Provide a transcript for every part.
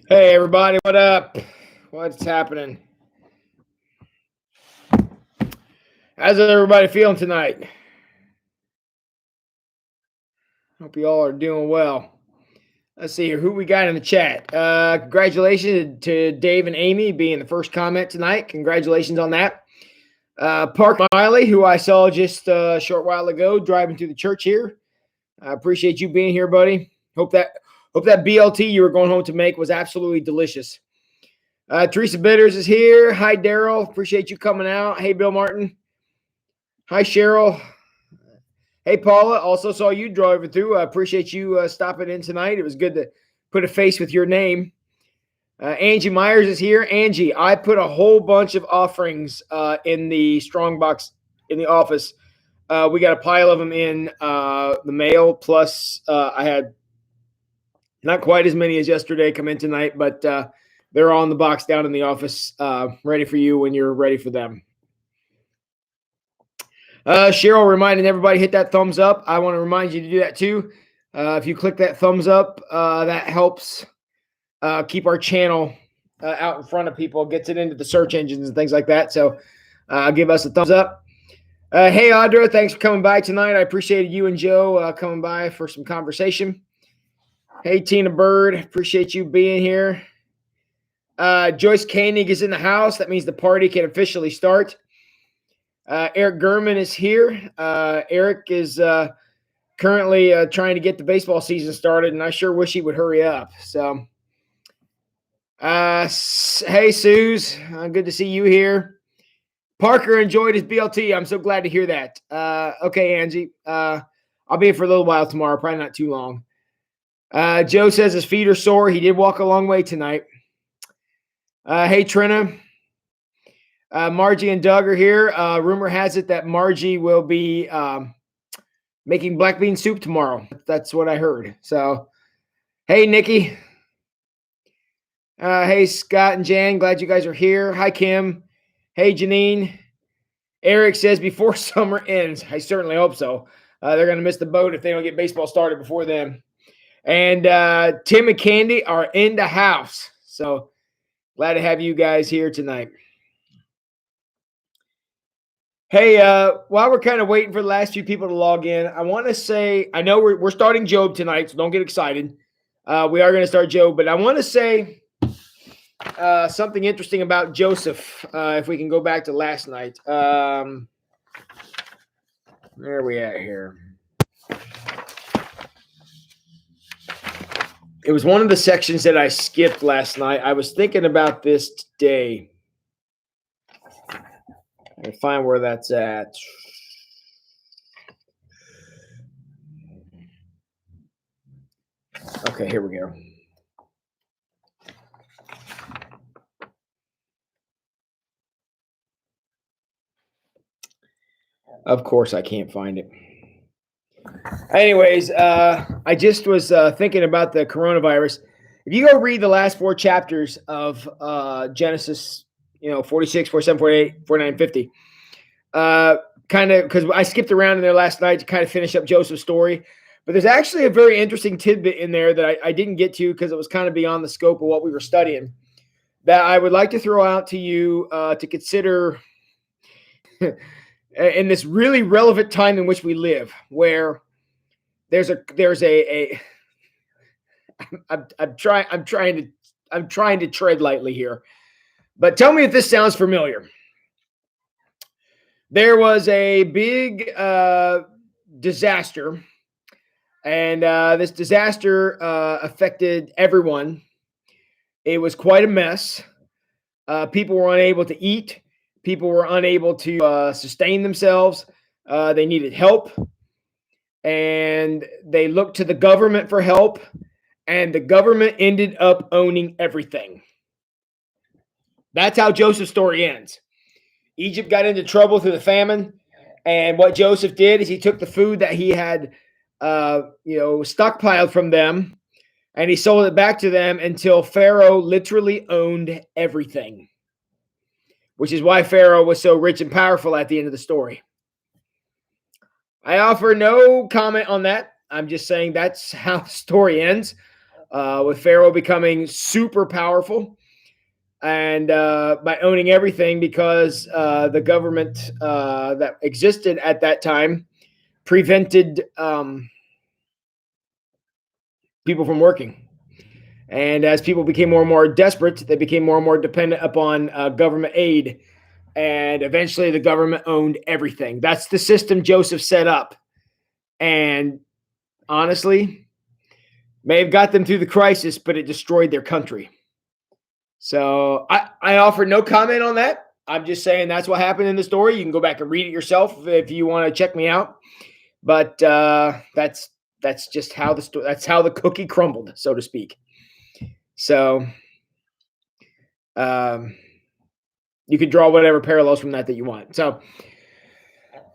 Hey everybody, what up? What's happening? How's everybody feeling tonight? Hope you all are doing well. Let's see here who we got in the chat. Congratulations to Dave and Amy being the first comment tonight. Congratulations on that. Park Miley, who I saw just a short while ago driving to the church here. I appreciate you being here, buddy. Hope that BLT you were going home to make was absolutely delicious. Teresa Bitters is here. Hi, Daryl. Appreciate you coming out. Hey, Bill Martin. Hi, Cheryl. Hey, Paula. Also saw you driving through. I appreciate you stopping in tonight. It was good to put a face with your name. Angie Myers is here. Angie, I put a whole bunch of offerings in the strong box in the office. We got a pile of them in the mail. Plus, I had not quite as many as yesterday come in tonight, but they're all in the box down in the office, ready for you when you're ready for them. Cheryl reminding everybody hit that thumbs up. I want to remind you to do that too. If you click that thumbs up, that helps keep our channel out in front of people, gets it into the search engines and things like that. So give us a thumbs up. Hey, Audra, thanks for coming by tonight. I appreciated you and Joe coming by for some conversation. Hey, Tina Bird, appreciate you being here. Joyce Koenig is in the house. That means the party can officially start. Eric Gurman is here. Eric is currently trying to get the baseball season started, and I sure wish he would hurry up. So, hey, Suze, good to see you here. Parker enjoyed his BLT. I'm so glad to hear that. Okay, Angie, I'll be here for a little while tomorrow, probably not too long. Joe says his feet are sore. He did walk a long way tonight. Hey, Trina. Margie and Doug are here. Rumor has it that Margie will be making black bean soup tomorrow. That's what I heard. So, hey, Nikki. Hey, Scott and Jan. Glad you guys are here. Hi, Kim. Hey, Janine. Eric says before summer ends. I certainly hope so. They're going to miss the boat if they don't get baseball started before then. And Tim and Candy are in the house. So, glad to have you guys here tonight. Hey, while we're kind of waiting for the last few people to log in, I want to say, I know we're starting Job tonight, so don't get excited. We are going to start Job, but I want to say something interesting about Joseph, if we can go back to last night. Where are we at here? It was one of the sections that I skipped last night. I was thinking about this today. I find where that's at. Okay, here we go. Of course, I can't find it. Anyways, I just was thinking about the coronavirus. If you go read the last 4 chapters of Genesis, 46, 47, 48, 49, 50, kind of, because I skipped around in there last night to kind of finish up Joseph's story. But there's actually a very interesting tidbit in there that I didn't get to because it was kind of beyond the scope of what we were studying, that I would like to throw out to you to consider in this really relevant time in which we live, where I'm trying to tread lightly here, but tell me if this sounds familiar. There was a big disaster, and this disaster affected everyone. It was quite a mess. People were unable to eat. People were unable to sustain themselves. They needed help. And they looked to the government for help. And the government ended up owning everything. That's how Joseph's story ends. Egypt got into trouble through the famine. And what Joseph did is he took the food that he had stockpiled from them, and he sold it back to them until Pharaoh literally owned everything, which is why Pharaoh was so rich and powerful at the end of the story. I offer no comment on that. I'm just saying that's how the story ends. with Pharaoh becoming super powerful and by owning everything because the government that existed at that time prevented people from working. And as people became more and more desperate, they became more and more dependent upon government aid. And eventually the government owned everything. That's the system Joseph set up. And honestly, may have got them through the crisis, but it destroyed their country. So I offer no comment on that. I'm just saying that's what happened in the story. You can go back and read it yourself if you want to check me out. But that's just how that's how the cookie crumbled, so to speak. So you can draw whatever parallels from that you want. So,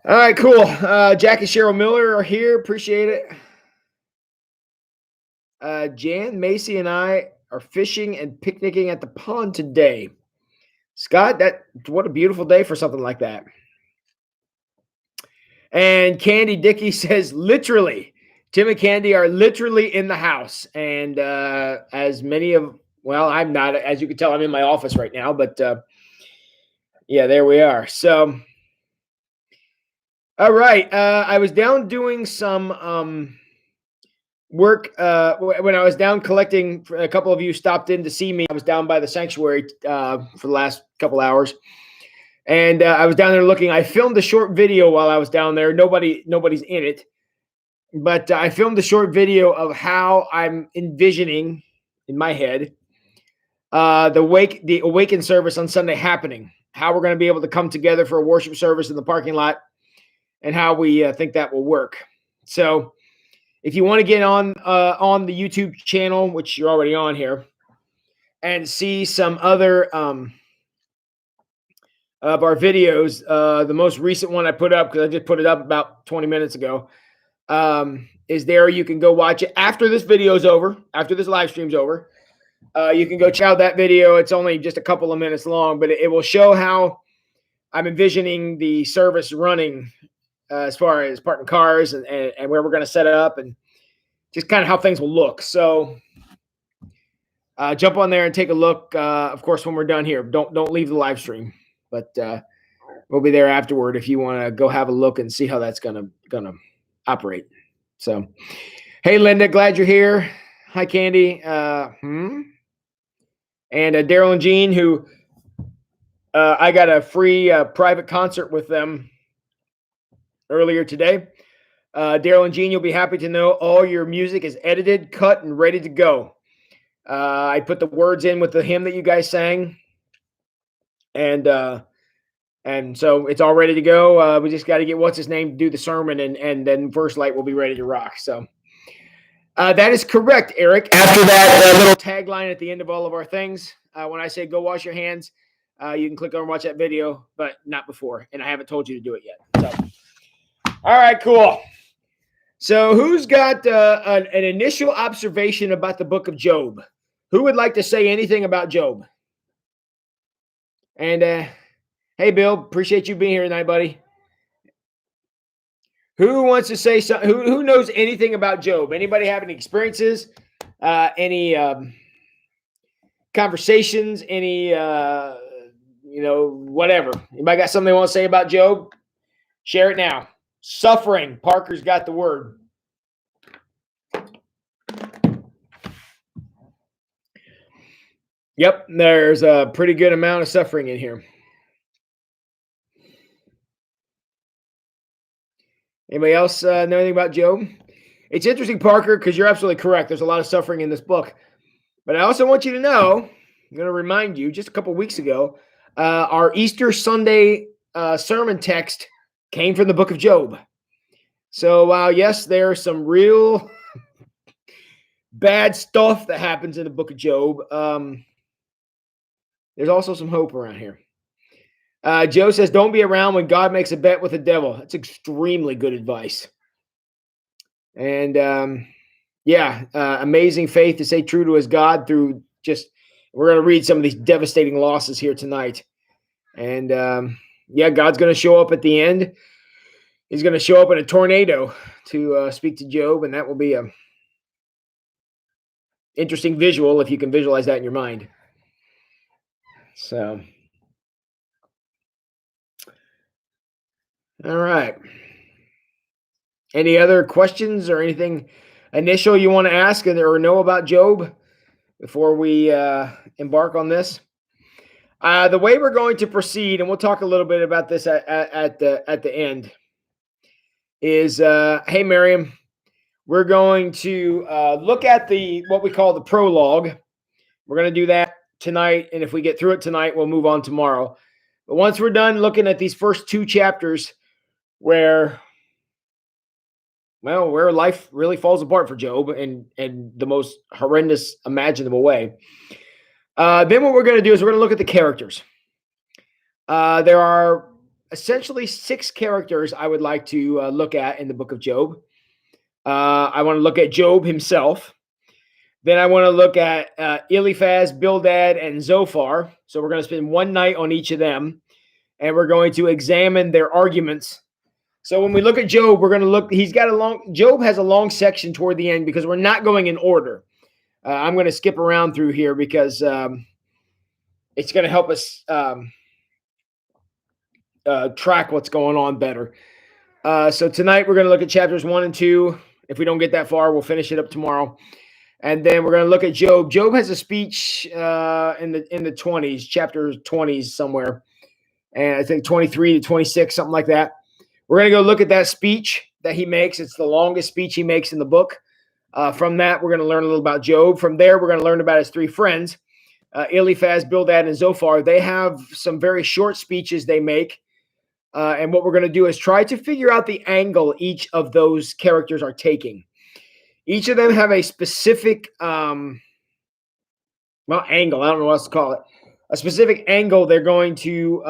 all right, cool. Jack and Cheryl Miller are here. Appreciate it. Jan, Macy, and I are fishing and picnicking at the pond today. Scott, what a beautiful day for something like that. And Candy Dickey says, literally, Tim and Candy are literally in the house. And as many of, well, I'm not, as you can tell, I'm in my office right now, but yeah, there we are. So, all right. I was down doing some work when I was down collecting. A couple of you stopped in to see me. I was down by the sanctuary for the last couple hours. And I was down there looking. I filmed a short video while I was down there. Nobody's in it. But I filmed a short video of how I'm envisioning in my head the Awaken service on Sunday happening, how we're going to be able to come together for a worship service in the parking lot, and how we think that will work. So if you want to get on the YouTube channel, which you're already on here, and see some other of our videos, the most recent one I put up, because I just put it up about 20 minutes ago, is there. You can go watch it after this video is over, after this live stream's over. You can go check out that video. It's only just a couple of minutes long, but it will show how I'm envisioning the service running as far as parking cars and where we're going to set it up and just kind of how things will look. So jump on there and take a look. Of course, when we're done here, don't leave the live stream, but we'll be there afterward if you want to go have a look and see how that's gonna operate. So, hey, Linda, glad you're here. Hi, Candy. And Daryl and Jean, who I got a free private concert with them earlier today. Daryl and Jean, you'll be happy to know all your music is edited, cut, and ready to go. I put the words in with the hymn that you guys sang, and so it's all ready to go. We just got to get what's his name to do the sermon, and then First Light will be ready to rock. So that is correct, Eric. After that little tagline at the end of all of our things, when I say go wash your hands, you can click over and watch that video, but not before. And I haven't told you to do it yet. So, all right, cool. So who's got an initial observation about the book of Job? Who would like to say anything about Job? And hey, Bill, appreciate you being here tonight, buddy. Who wants to say something? Who knows anything about Job? Anybody have any experiences? Any conversations? Any whatever? Anybody got something they want to say about Job? Share it now. Suffering. Parker's got the word. Yep, there's a pretty good amount of suffering in here. Anybody else know anything about Job? It's interesting, Parker, because you're absolutely correct. There's a lot of suffering in this book. But I also want you to know, I'm going to remind you, just a couple weeks ago, our Easter Sunday sermon text came from the book of Job. So while, yes, there's some real bad stuff that happens in the book of Job, there's also some hope around here. Joe says, don't be around when God makes a bet with the devil. That's extremely good advice. And amazing faith to stay true to his God through we're going to read some of these devastating losses here tonight. And God's going to show up at the end. He's going to show up in a tornado to speak to Job, and that will be interesting visual if you can visualize that in your mind. So, all right. Any other questions or anything initial you want to ask or know about Job before we embark on this? The way we're going to proceed, and we'll talk a little bit about this at the end, is hey Miriam, we're going to look at what we call the prologue. We're going to do that tonight, and if we get through it tonight, we'll move on tomorrow. But once we're done looking at these first 2 chapters, where life really falls apart for Job in the most horrendous imaginable way. Then what we're going to do is we're going to look at the characters. There are essentially 6 characters I would like to look at in the book of Job. I want to look at Job himself. Then I want to look at Eliphaz, Bildad, and Zophar. So we're going to spend one night on each of them, and we're going to examine their arguments. So when we look at Job, we're going to look, Job has a long section toward the end because we're not going in order. I'm going to skip around through here because it's going to help us track what's going on better. So tonight we're going to look at chapters 1 and 2. If we don't get that far, we'll finish it up tomorrow. And then we're going to look at Job. Job has a speech in the 20s, chapter 20s somewhere. And I think 23 to 26, something like that. We're going to go look at that speech that he makes. It's the longest speech he makes in the book. From that, we're going to learn a little about Job. From there, we're going to learn about his 3 friends, Eliphaz, Bildad, and Zophar. They have some very short speeches they make. And what we're going to do is try to figure out the angle each of those characters are taking. Each of them have a specific, angle. I don't know what else to call it. A specific angle they're going to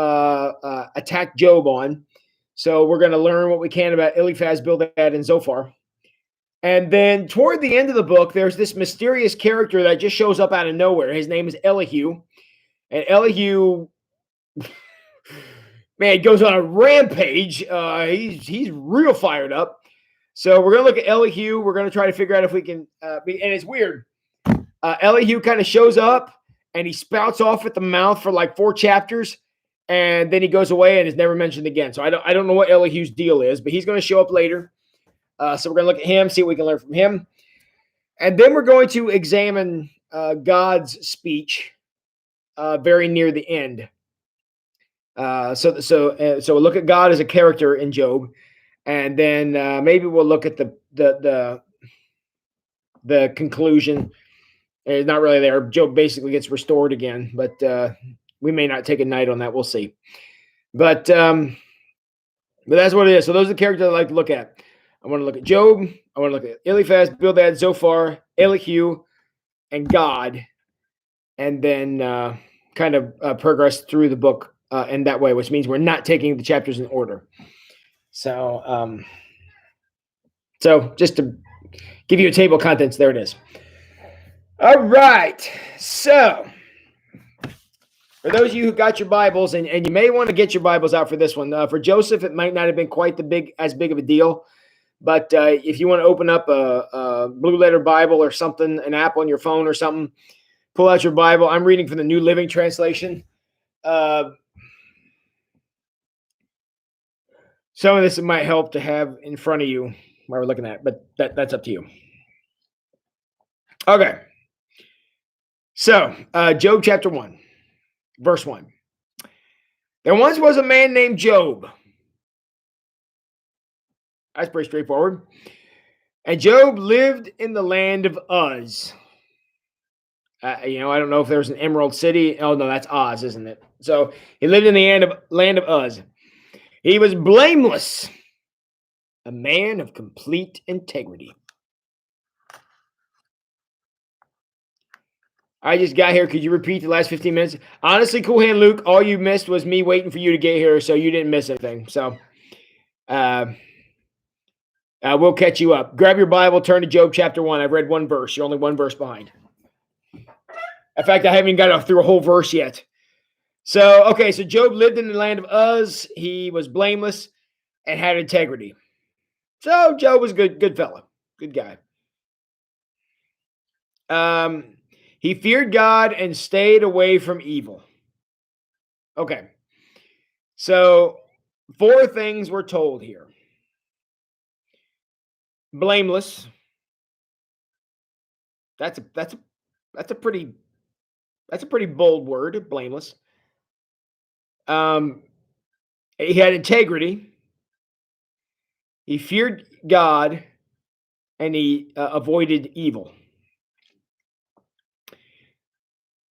attack Job on. So we're going to learn what we can about Eliphaz, Bildad, and Zophar. And then toward the end of the book, there's this mysterious character that just shows up out of nowhere. His name is Elihu. And Elihu, man, goes on a rampage. He's real fired up. So we're going to look at Elihu. We're going to try to figure out if we can and it's weird. Elihu kind of shows up and he spouts off at the mouth for like 4 chapters. And then he goes away and is never mentioned again. So I don't know what Elihu's deal is, but he's going to show up later. So we're going to look at him, see what we can learn from him. And then we're going to examine God's speech very near the end. So we'll look at God as a character in Job. And then maybe we'll look at the conclusion. It's not really there. Job basically gets restored again, but we may not take a night on that. We'll see. But that's what it is. So those are the characters I like to look at. I want to look at Job. I want to look at Eliphaz, Bildad, Zophar, Elihu, and God. And then kind of progress through the book in that way, which means we're not taking the chapters in order. So just to give you a table of contents, there it is. All right. So for those of you who got your Bibles, and you may want to get your Bibles out for this one. For Joseph, it might not have been quite as big of a deal. But if you want to open up a Blue Letter Bible or something, an app on your phone or something, pull out your Bible. I'm reading from the New Living Translation. Some of this might help to have in front of you while we're looking at it, but that's up to you. Okay. So, Job chapter 1, verse 1. There once was a man named Job. That's pretty straightforward. And Job lived in the land of Uz. I don't know if there's an Emerald City. Oh, no, that's Oz, isn't it? So he lived in the land of Uz. He was blameless, a man of complete integrity. I just got here. Could you repeat the last 15 minutes? Honestly, Cool Hand Luke, all you missed was me waiting for you to get here, so you didn't miss anything. So we'll catch you up. Grab your Bible, turn to Job chapter 1. I've read one verse. You're only one verse behind. In fact, I haven't even got through a whole verse yet. So Job lived in the land of Uz. He was blameless and had integrity. So Job was good fellow, good guy. He feared God and stayed away from evil. Okay. So 4 things we're told here. Blameless. That's a pretty bold word, blameless. Um, he had integrity. He feared God, and he avoided evil.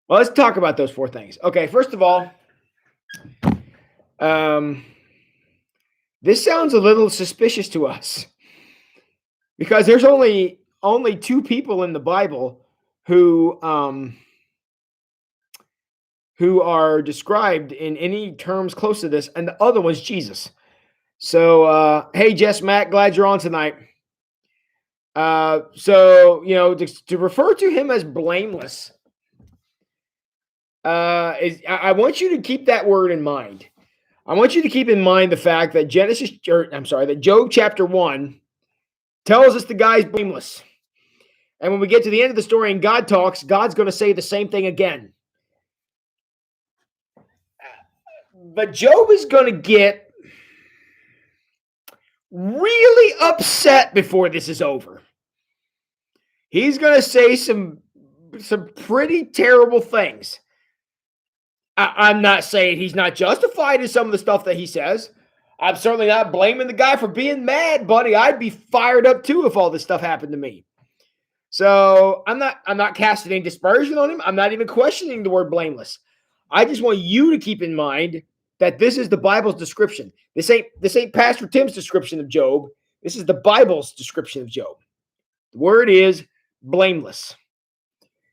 Well, let's talk about those 4 things. Okay, first of all, this sounds a little suspicious to us because there's only 2 people in the Bible who are described in any terms close to this, and the other was Jesus. So, hey, Jess, Matt, glad you're on tonight. So to refer to him as blameless, I want you to keep that word in mind. I want you to keep in mind the fact that that Job chapter 1 tells us the guy's blameless. And when we get to the end of the story and God talks, God's going to say the same thing again. But Job is going to get really upset before this is over. He's going to say some pretty terrible things. I'm not saying he's not justified in some of the stuff that he says. I'm certainly not blaming the guy for being mad, buddy. I'd be fired up too if all this stuff happened to me. So I'm not casting any dispersion on him. I'm not even questioning the word blameless. I just want you to keep in mind that this is the Bible's description. This ain't Pastor Tim's description of Job. This is the Bible's description of Job. The word is blameless.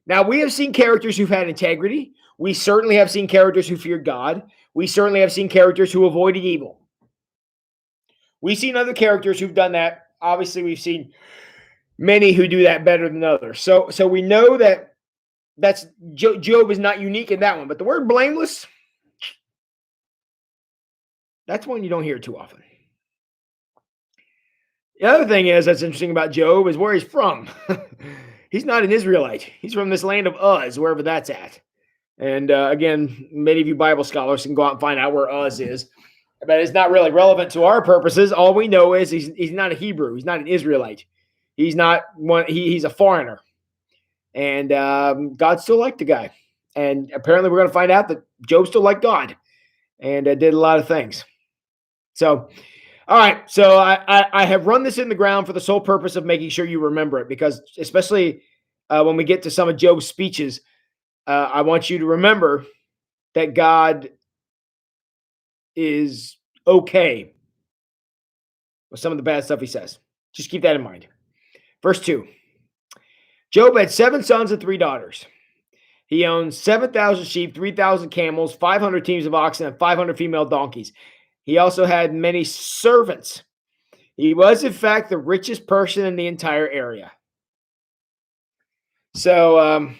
Now, we have seen characters who've had integrity. We certainly have seen characters who feared God. We certainly have seen characters who avoided evil. We've seen other characters who've done that. Obviously, we've seen many who do that better than others. So we know that Job is not unique in that one. But the word blameless, that's one you don't hear too often. The other thing that's interesting about Job is where he's from. He's not an Israelite. He's from this land of Uz, wherever that's at. And again, many of you Bible scholars can go out and find out where Uz is. But it's not really relevant to our purposes. All we know is he's not a Hebrew. He's not an Israelite. He's not one. He's a foreigner. And God still liked the guy. And apparently we're going to find out that Job still liked God and did a lot of things. So, all right. So I have run this in the ground for the sole purpose of making sure you remember it, because especially when we get to some of Job's speeches, I want you to remember that God is okay with some of the bad stuff he says. Just keep that in mind. Verse 2. Job had 7 sons and 3 daughters. He owned 7,000 sheep, 3,000 camels, 500 teams of oxen, and 500 female donkeys. He also had many servants. He was, in fact, the richest person in the entire area. So,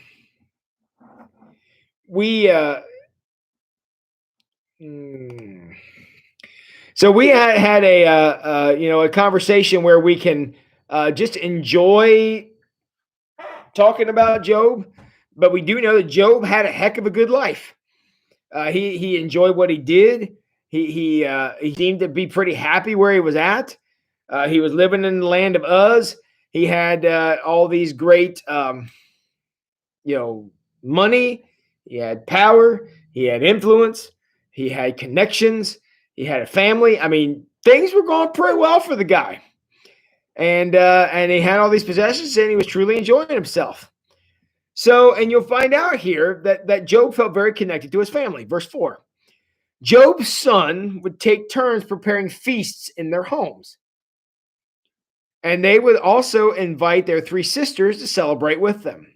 we had a conversation where we can just enjoy talking about Job, but we do know that Job had a heck of a good life. He enjoyed what he did. He seemed to be pretty happy where he was at. He was living in the land of Uz. He had all these great, money. He had power. He had influence. He had connections. He had a family. I mean, things were going pretty well for the guy. And he had all these possessions, and he was truly enjoying himself. So, and you'll find out here that Job felt very connected to his family. Verse 4. Job's son would take turns preparing feasts in their homes. And they would also invite their 3 sisters to celebrate with them.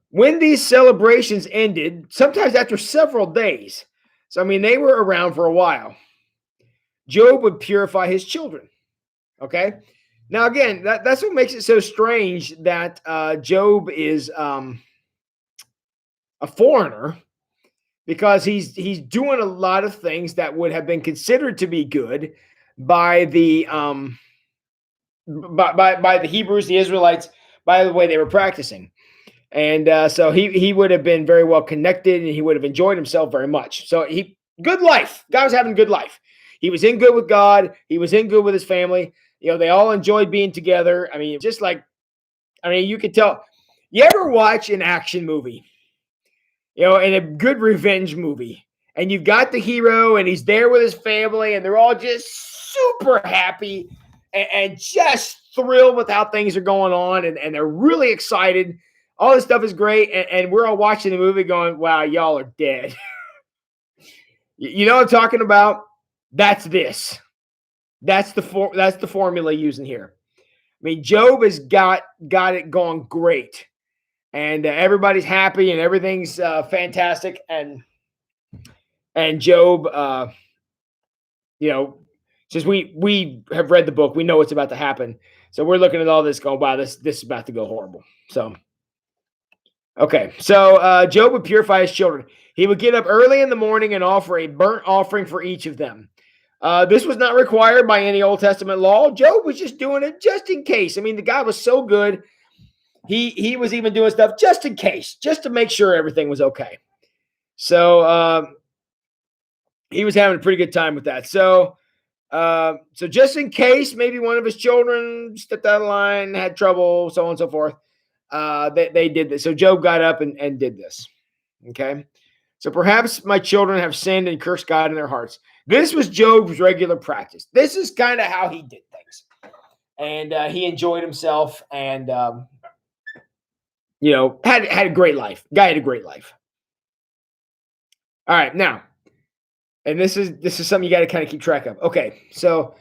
When these celebrations ended, sometimes after several days, so I mean, they were around for a while, Job would purify his children. Okay? Now, again, that's what makes it so strange that Job is a foreigner, because he's doing a lot of things that would have been considered to be good by the by the Hebrews, the Israelites, by the way they were practicing. And so he would have been very well connected, and he would have enjoyed himself very much. So good life. Guy was having a good life. He was in good with God. He was in good with his family. They all enjoyed being together. I mean, just like, you could tell. You ever watch an action movie, and a good revenge movie, and you've got the hero and he's there with his family and they're all just super happy and just thrilled with how things are going on, and they're really excited. All this stuff is great. And we're all watching the movie going, wow, y'all are dead. You know what I'm talking about? That's this. That's the formula using here. I mean, Job has got it going great, and everybody's happy and everything's fantastic. And Job, since we have read the book, we know what's about to happen. So we're looking at all this going, wow, this is about to go horrible. So, okay. So Job would purify his children. He would get up early in the morning and offer a burnt offering for each of them. This was not required by any Old Testament law. Job was just doing it just in case. I mean, the guy was so good. He was even doing stuff just in case, just to make sure everything was okay. So he was having a pretty good time with that. So just in case maybe one of his children stepped out of line, had trouble, so on and so forth, they did this. So Job got up and did this. Okay. So perhaps my children have sinned and cursed God in their hearts. This was Job's regular practice. This is kind of how he did things. And he enjoyed himself and, had a great life. Guy had a great life. All right. Now, and this is something you got to kind of keep track of. Okay. So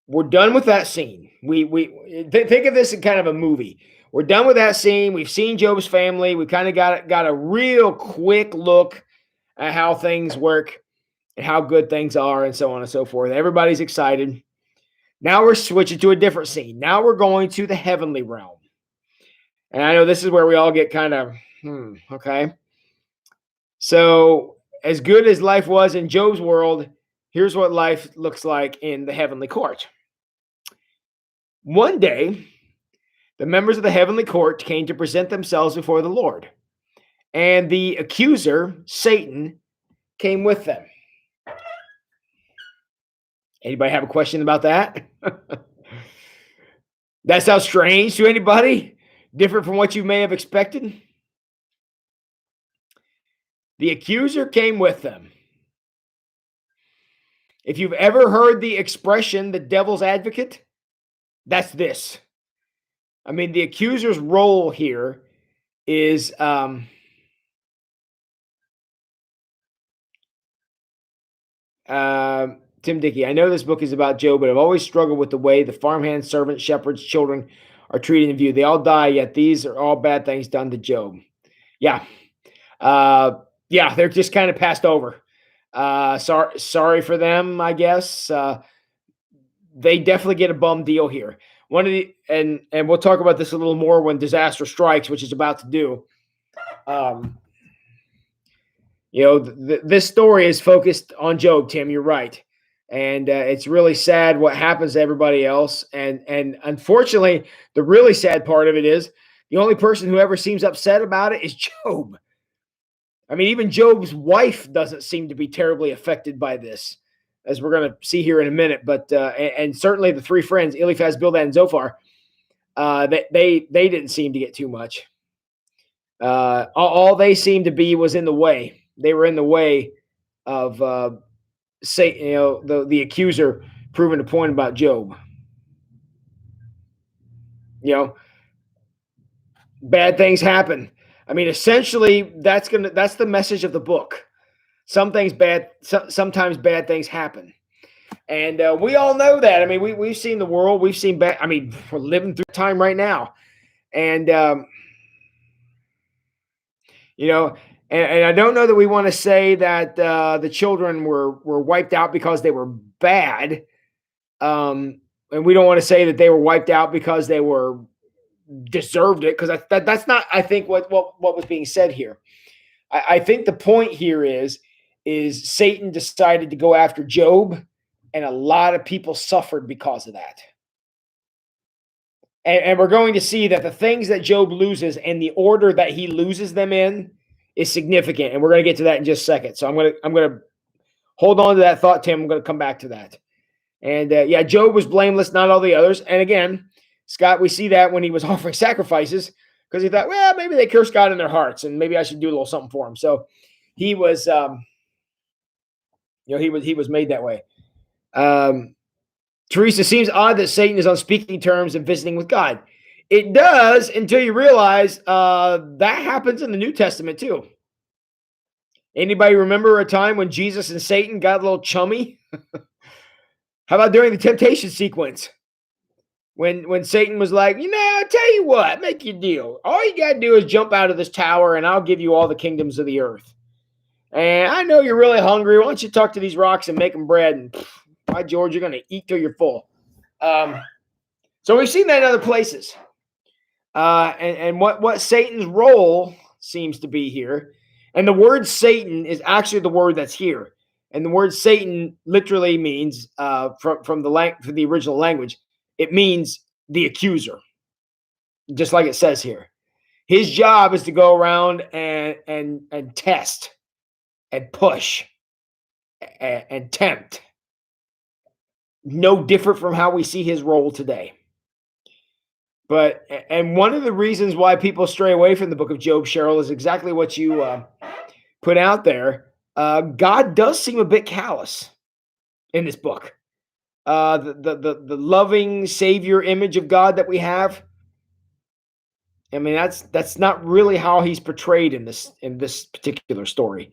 we're done with that scene. We think of this in kind of a movie. We're done with that scene. We've seen Job's family. We kind of got a real quick look at how things work and how good things are and so on and so forth. Everybody's excited. Now we're switching to a different scene. Now we're going to the heavenly realm. And I know this is where we all get kind of, okay. So as good as life was in Job's world, here's what life looks like in the heavenly court. One day, the members of the heavenly court came to present themselves before the Lord, and the accuser, Satan, came with them. Anybody have a question about that? That sounds strange to anybody? Different from what you may have expected? The accuser came with them. If you've ever heard the expression, the devil's advocate, that's this. I mean, the accuser's role here is Tim Dickey. I know this book is about Job, but I've always struggled with the way the farmhands, servants, shepherds, children are treated in view. They all die, yet these are all bad things done to Job. Yeah. They're just kind of passed over. Sorry for them, I guess. They definitely get a bum deal here. And we'll talk about this a little more when disaster strikes, which is about to do. This story is focused on Job, Tim. You're right. And it's really sad what happens to everybody else. And unfortunately, the really sad part of it is the only person who ever seems upset about it is Job. I mean, even Job's wife doesn't seem to be terribly affected by this, as we're going to see here in a minute. But and certainly the three friends, Eliphaz, Bildad, and Zophar, they didn't seem to get too much. All they seemed to be was in the way. They were in the way of Satan, the accuser proving a point about Job. Bad things happen. I mean, essentially, that's the message of the book. Sometimes bad things happen, and we all know that. I mean, we've seen the world. We've seen bad. I mean, we're living through time right now, and and I don't know that we want to say that the children were wiped out because they were bad, and we don't want to say that they were wiped out because they were deserved it, because that's not, I think, what was being said here. I think the point here is Satan decided to go after Job, and a lot of people suffered because of that. And we're going to see that the things that Job loses and the order that he loses them in is significant. And we're going to get to that in just a second. So I'm going to hold on to that thought, Tim. I'm going to come back to that. And yeah, Job was blameless, not all the others. And again, Scott, we see that when he was offering sacrifices because he thought, well, maybe they curse God in their hearts, and maybe I should do a little something for him. So he was, he was made that way. Teresa, seems odd that Satan is on speaking terms and visiting with God. It does until you realize that happens in the New Testament too. Anybody remember a time when Jesus and Satan got a little chummy? How about during the temptation sequence? When Satan was like, I'll tell you what, make your deal. All you got to do is jump out of this tower and I'll give you all the kingdoms of the earth. And I know you're really hungry. Why don't you talk to these rocks and make them bread? And by George, you're going to eat till you're full. So we've seen that in other places. And what Satan's role seems to be here. And the word Satan is actually the word that's here. And the word Satan literally means, from the original language, it means the accuser, just like it says here. His job is to go around and test and push and tempt. No different from how we see his role today. And one of the reasons why people stray away from the book of Job, Cheryl, is exactly what you put out there. God does seem a bit callous in this book. The loving Savior image of God that we have. I mean, that's not really how he's portrayed in this particular story.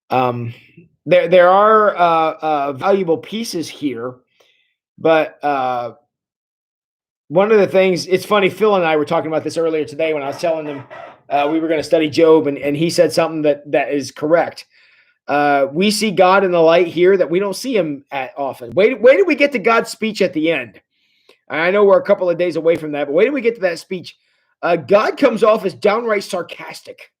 There are valuable pieces here, but one of the things, it's funny, Phil and I were talking about this earlier today when I was telling them we were going to study Job, and he said something that is correct. We see God in the light here that we don't see him at often. Wait till we get to God's speech at the end. I know we're a couple of days away from that, but wait till we get to that speech. God comes off as downright sarcastic,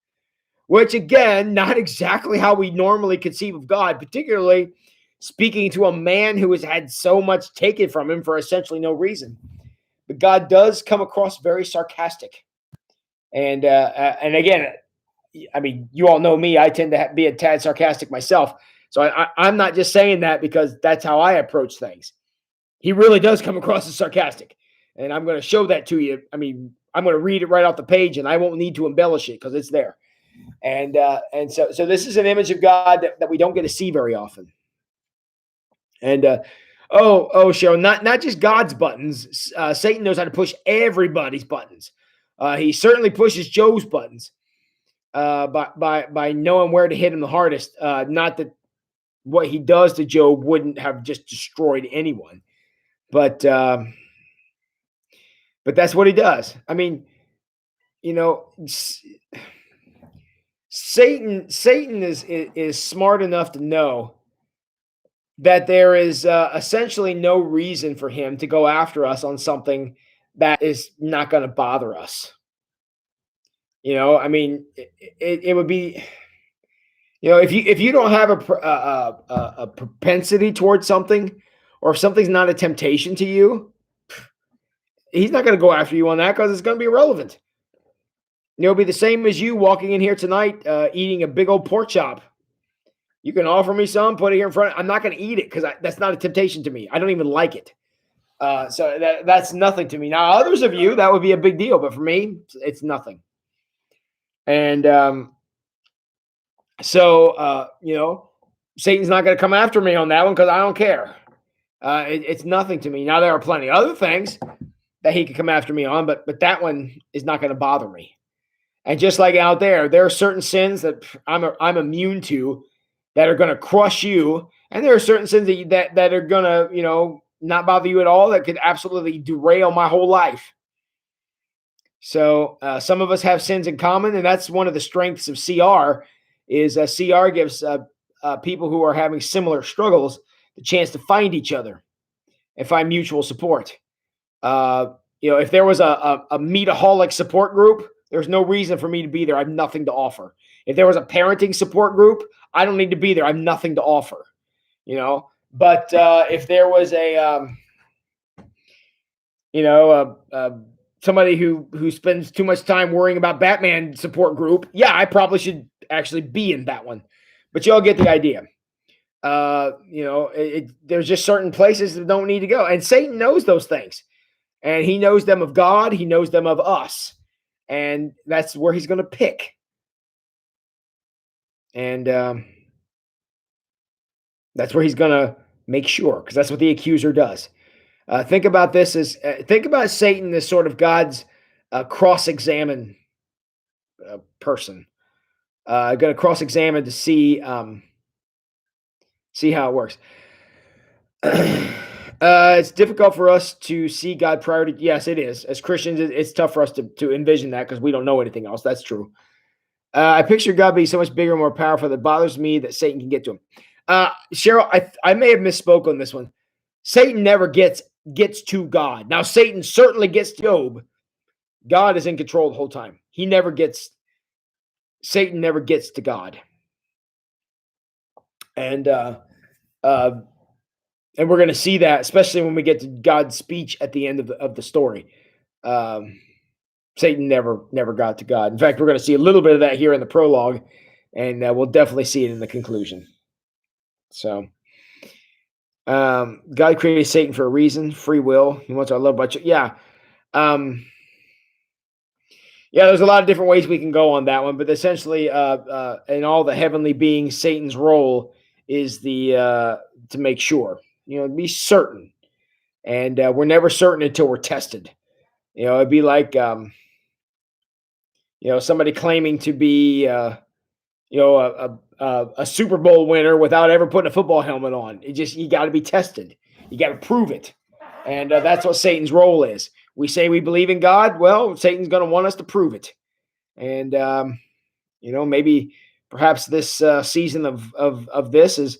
which again, not exactly how we normally conceive of God, particularly speaking to a man who has had so much taken from him for essentially no reason. But God does come across very sarcastic. And again, I mean, you all know me. I tend to be a tad sarcastic myself. So I'm not just saying that because that's how I approach things. He really does come across as sarcastic. And I'm going to show that to you. I mean, I'm going to read it right off the page, and I won't need to embellish it because it's there. And so this is an image of God that we don't get to see very often. And Cheryl, not just God's buttons. Satan knows how to push everybody's buttons. He certainly pushes Job's buttons. By knowing where to hit him the hardest. Not that what he does to Job wouldn't have just destroyed anyone, but that's what he does. I mean, Satan is smart enough to know that there is essentially no reason for him to go after us on something that is not going to bother us. I mean, it would be, if you don't have a propensity towards something, or if something's not a temptation to you, he's not going to go after you on that because it's going to be irrelevant. It'll be the same as you walking in here tonight, eating a big old pork chop. You can offer me some, put it here in front. I'm not going to eat it because that's not a temptation to me. I don't even like it. So that's nothing to me. Now, others of you, that would be a big deal, but for me, it's nothing. And Satan's not going to come after me on that one because I don't care. It's nothing to me. Now, there are plenty of other things that he could come after me on, but that one is not going to bother me. And just like out there are certain sins that I'm immune to that are going to crush you, and there are certain sins that are going to not bother you at all that could absolutely derail my whole life. So some of us have sins in common, and that's one of the strengths of CR. Is CR gives people who are having similar struggles the chance to find each other and find mutual support. If there was a meataholic support group, there's no reason for me to be there. I have nothing to offer. If there was a parenting support group, I don't need to be there. I have nothing to offer. But if there was Somebody who spends too much time worrying about Batman support group. Yeah, I probably should actually be in that one, but you all get the idea. There's just certain places that don't need to go, and Satan knows those things, and he knows them of God. He knows them of us, and that's where he's going to pick. And that's where he's going to make sure, because that's what the accuser does. Think about this as think about Satan as sort of God's cross-examine person. Going to cross-examine to see how it works. It's difficult for us to see God prior to. Yes, it is. As Christians, it's tough for us to envision that because we don't know anything else. That's true. I picture God being so much bigger and more powerful that it bothers me that Satan can get to him. Cheryl, I may have misspoke on this one. Satan never gets to God. Now, Satan certainly gets to Job. God is in control the whole time. Satan never gets to God. And we're going to see that, especially when we get to God's speech at the end of the story. Satan never got to God. In fact, we're going to see a little bit of that here in the prologue, and we'll definitely see it in the conclusion. So, God created Satan for a reason, free will. He wants our love, but yeah, there's a lot of different ways we can go on that one, but essentially, in all the heavenly beings, Satan's role is to make sure, be certain, and we're never certain until we're tested. It'd be like, somebody claiming to be, a Super Bowl winner without ever putting a football helmet on. You got to be tested. You got to prove it, and that's what Satan's role is. We say we believe in God. Well, Satan's going to want us to prove it, and maybe perhaps this season of this is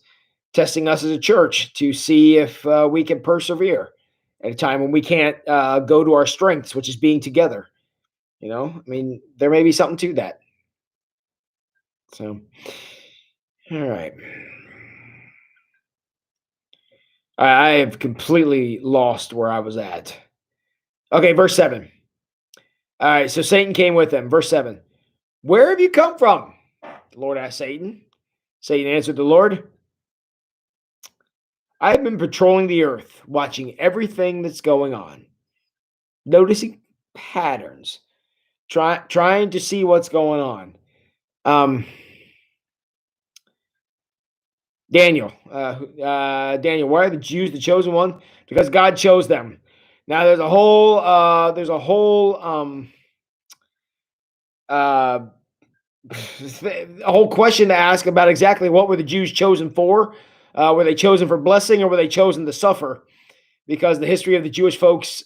testing us as a church to see if we can persevere at a time when we can't go to our strengths, which is being together. There may be something to that. So, all right. I have completely lost where I was at. Okay, verse 7. All right, so Satan came with them. Verse 7. Where have you come from? The Lord asked Satan. Satan answered the Lord, I have been patrolling the earth, watching everything that's going on, noticing patterns, trying to see what's going on. Daniel, why are the Jews the chosen one? Because God chose them. Now there's a whole a whole question to ask about exactly what were the Jews chosen for. Were they chosen for blessing, or were they chosen to suffer? Because the history of the Jewish folks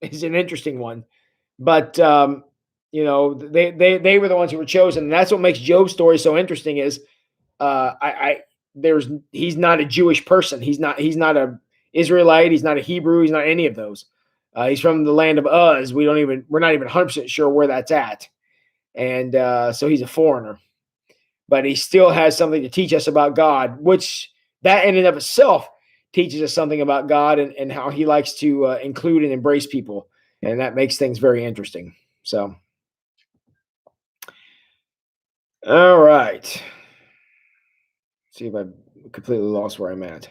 is an interesting one. But they were the ones who were chosen, and that's what makes Job's story so interesting. Is he's not a Jewish person. He's not a Israelite. He's not a Hebrew. He's not any of those. He's from the land of Uz. We're not even 100% sure where that's at. And so he's a foreigner, but he still has something to teach us about God, which that in and of itself teaches us something about God and how he likes to include and embrace people. And that makes things very interesting. So, all right. See if I completely lost where I'm at.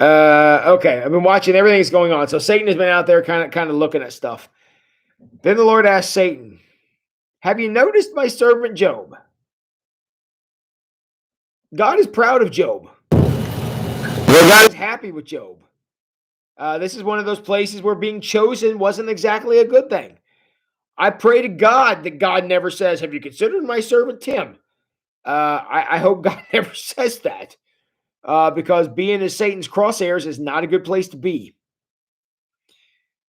Okay, I've been watching everything that's going on. So Satan has been out there kind of looking at stuff. Then the Lord asked Satan, have you noticed my servant Job? God is proud of Job. God is happy with Job. This is one of those places where being chosen wasn't exactly a good thing. I pray to God that God never says, have you considered my servant Tim? I hope God never says that. Because being in Satan's crosshairs is not a good place to be.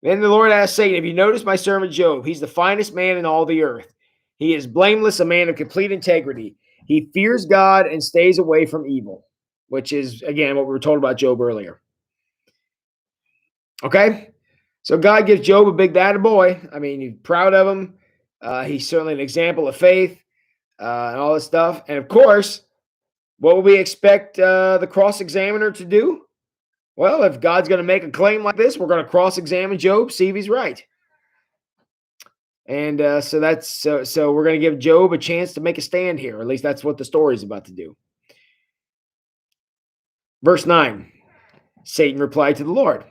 Then the Lord asked Satan, have you noticed my servant Job? He's the finest man in all the earth. He is blameless, a man of complete integrity. He fears God and stays away from evil, which is, again, what we were told about Job earlier. Okay? So God gives Job a big attaboy. I mean, he's proud of him. He's certainly an example of faith and all this stuff. And, of course, what would we expect the cross-examiner to do? Well, if God's going to make a claim like this, we're going to cross-examine Job, see if he's right. And so we're going to give Job a chance to make a stand here. At least that's what the story is about to do. Verse 9, Satan replied to the Lord,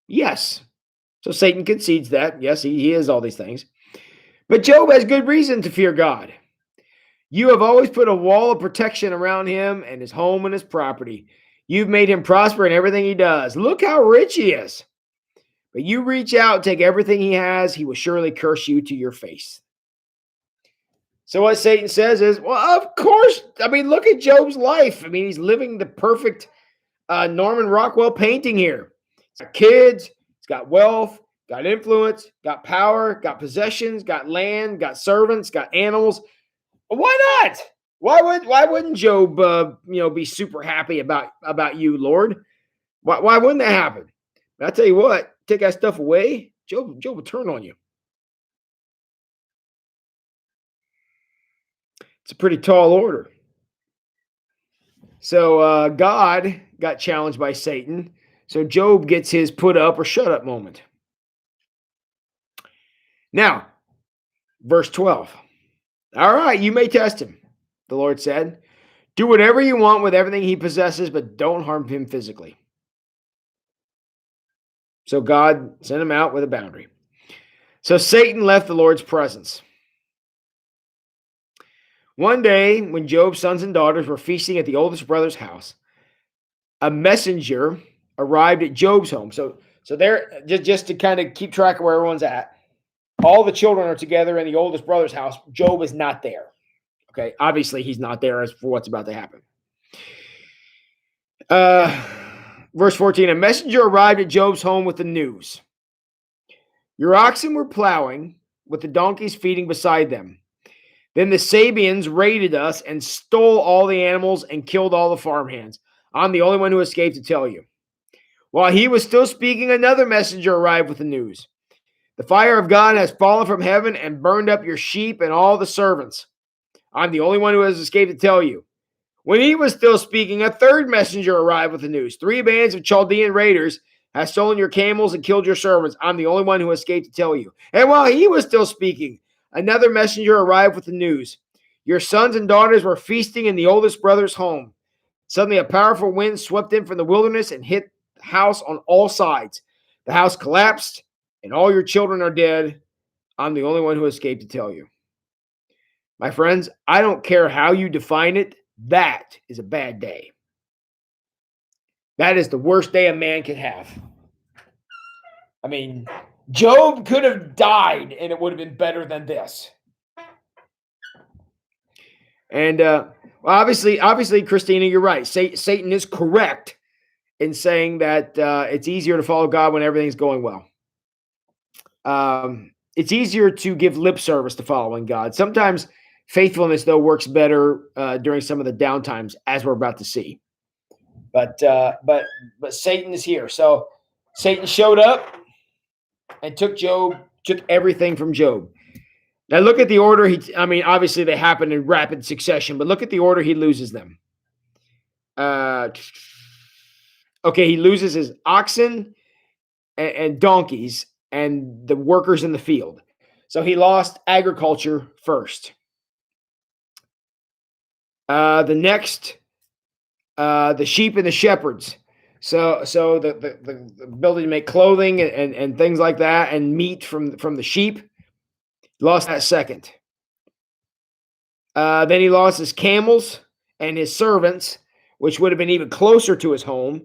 yes. So Satan concedes that. Yes, he is all these things. But Job has good reason to fear God. You have always put a wall of protection around him and his home and his property. You've made him prosper in everything he does. Look how rich he is. But you reach out, take everything he has, he will surely curse you to your face. So what Satan says is, well, of course. I mean, look at Job's life. I mean, he's living the perfect Norman Rockwell painting here. He's got kids, he's got wealth, got influence, got power, got possessions, got land, got servants, got animals. Why not? Why wouldn't Job be super happy about you, Lord? Why wouldn't that happen? But I tell you what, take that stuff away, Job will turn on you. It's a pretty tall order. So God got challenged by Satan. So Job gets his put up or shut up moment. Now, verse 12. All right, you may test him, the Lord said. Do whatever you want with everything he possesses, but don't harm him physically. So God sent him out with a boundary. So Satan left the Lord's presence. One day, when Job's sons and daughters were feasting at the oldest brother's house, a messenger arrived at Job's home. So there, just to kind of keep track of where everyone's at, all the children are together in the oldest brother's house. Job is not there. Okay, obviously he's not there as for what's about to happen. Verse 14, a messenger arrived at Job's home with the news. Your oxen were plowing, with the donkeys feeding beside them. Then the Sabians raided us and stole all the animals and killed all the farmhands. I'm the only one who escaped to tell you. While he was still speaking, another messenger arrived with the news. The fire of God has fallen from heaven and burned up your sheep and all the servants. I'm the only one who has escaped to tell you. When he was still speaking, a third messenger arrived with the news. 3 bands of Chaldean raiders have stolen your camels and killed your servants. I'm the only one who escaped to tell you. And while he was still speaking, another messenger arrived with the news. Your sons and daughters were feasting in the oldest brother's home. Suddenly, a powerful wind swept in from the wilderness and hit the house on all sides. The house collapsed, and all your children are dead. I'm the only one who escaped to tell you. My friends, I don't care how you define it. That is a bad day. That is the worst day a man can have. I mean, Job could have died and it would have been better than this. And obviously, Christina, you're right. Satan is correct in saying that it's easier to follow God when everything's going well. It's easier to give lip service to following God. Sometimes faithfulness, though, works better during some of the downtimes, as we're about to see. But Satan is here. So Satan showed up and took everything from Job. Now look at the order. Obviously they happen in rapid succession, but look at the order he loses them. Okay, he loses his oxen and donkeys and the workers in the field. So he lost agriculture first. The next, the sheep and the shepherds. So the ability to make clothing and things like that and meat from the sheep, lost that second. Then he lost his camels and his servants, which would have been even closer to his home.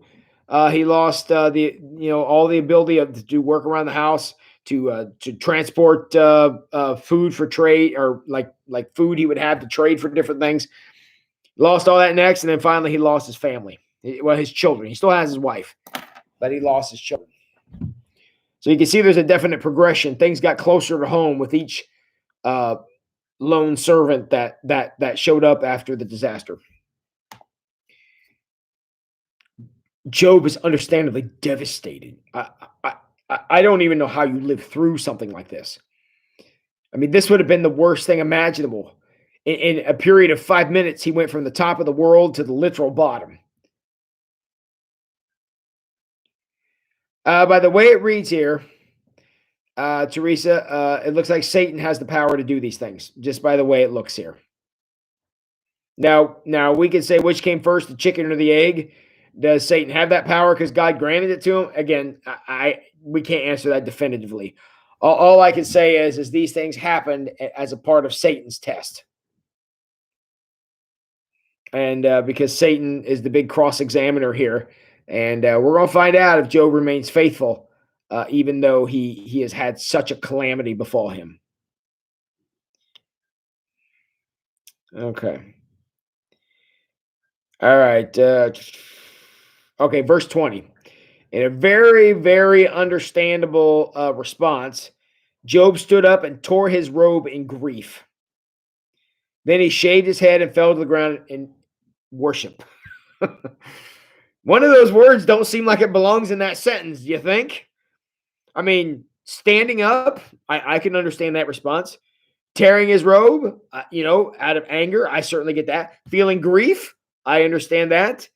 He lost all the ability to do work around the house, to transport food for trade, or like food he would have to trade for different things. Lost all that next, and then finally he lost his family. Well, his children. He still has his wife, but he lost his children. So you can see there's a definite progression. Things got closer to home with each lone servant that showed up after the disaster. Job is understandably devastated. I don't even know how you live through something like this. I mean, this would have been the worst thing imaginable. In a period of 5 minutes, he went from the top of the world to the literal bottom. By the way it reads here, Teresa, it looks like Satan has the power to do these things, just by the way it looks here. Now we could say which came first, the chicken or the egg. Does Satan have that power because God granted it to him? Again, we can't answer that definitively. All I can say is these things happened as a part of Satan's test, and because Satan is the big cross examiner here, and we're going to find out if Job remains faithful, even though he has had such a calamity befall him. Okay. All right. Okay, verse 20. In a very, very understandable response, Job stood up and tore his robe in grief. Then he shaved his head and fell to the ground in worship. One of those words don't seem like it belongs in that sentence, do you think? I mean, standing up, I can understand that response. Tearing his robe, out of anger, I certainly get that. Feeling grief, I understand that.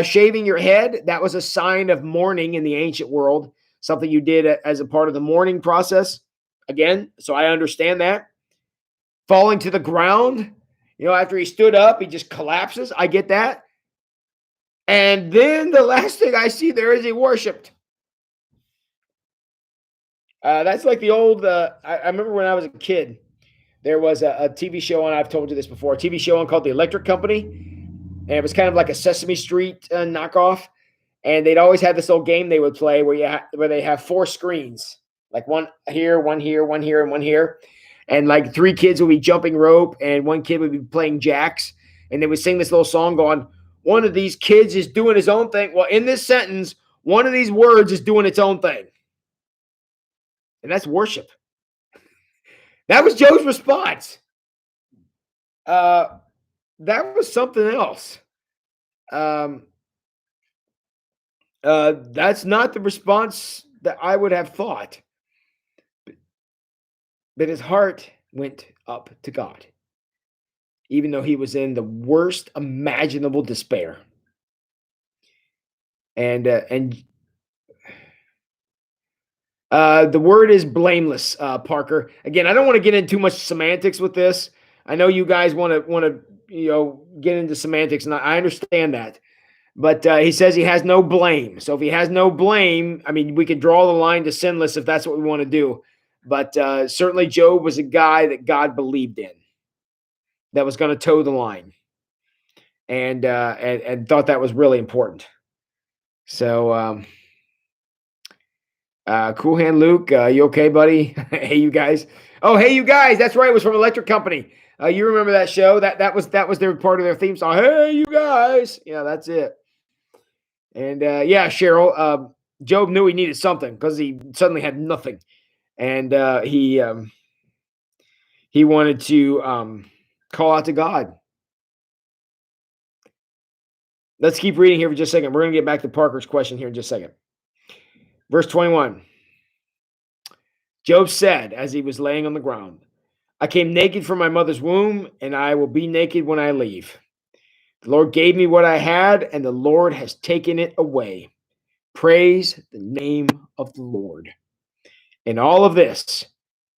Shaving your head, that was a sign of mourning in the ancient world, something you did as a part of the mourning process. Again, so I understand that. Falling to the ground, after he stood up, he just collapses. I get that. And then the last thing I see there is he worshiped. That's like the old, I remember when I was a kid, there was a TV show on, I've told you this before, a TV show on called The Electric Company. And it was kind of like a Sesame Street knockoff. And they'd always have this little game they would play where they have 4 screens, like one here, one here, one here, and one here. And like 3 kids would be jumping rope, and 1 kid would be playing jacks. And they would sing this little song going, one of these kids is doing his own thing. Well, in this sentence, one of these words is doing its own thing. And that's worship. That was Joe's response. That was something else. That's not the response that I would have thought. But his heart went up to God, even though he was in the worst imaginable despair. And the word is blameless, Parker. Again, I don't want to get into too much semantics with this. I know you guys want to get into semantics, and I understand that. But he says he has no blame. So if he has no blame, I mean, we could draw the line to sinless if that's what we want to do. But certainly Job was a guy that God believed in, that was going to toe the line, and thought that was really important. So, Cool Hand Luke, you okay, buddy? Hey, you guys. Oh, hey, you guys. That's right. It was from Electric Company. You remember that show? That was their part of their theme song. Hey, you guys. Yeah, that's it. And yeah, Cheryl, Job knew he needed something because he suddenly had nothing. And he wanted to call out to God. Let's keep reading here for just a second. We're going to get back to Parker's question here in just a second. Verse 21. Job said, as he was laying on the ground, I came naked from my mother's womb, and I will be naked when I leave. The Lord gave me what I had, and the Lord has taken it away. Praise the name of the Lord. In all of this,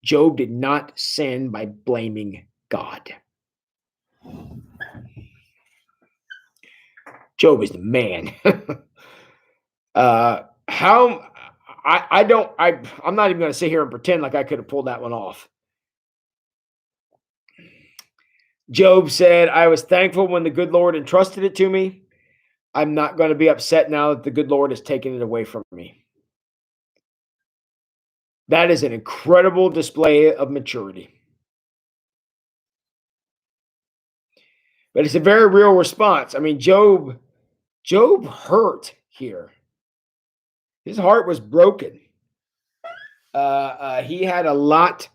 Job did not sin by blaming God. Job is the man. I'm not even going to sit here and pretend like I could have pulled that one off. Job said, I was thankful when the good Lord entrusted it to me. I'm not going to be upset now that the good Lord has taken it away from me. That is an incredible display of maturity. But it's a very real response. I mean, Job hurt here. His heart was broken. He had a lot.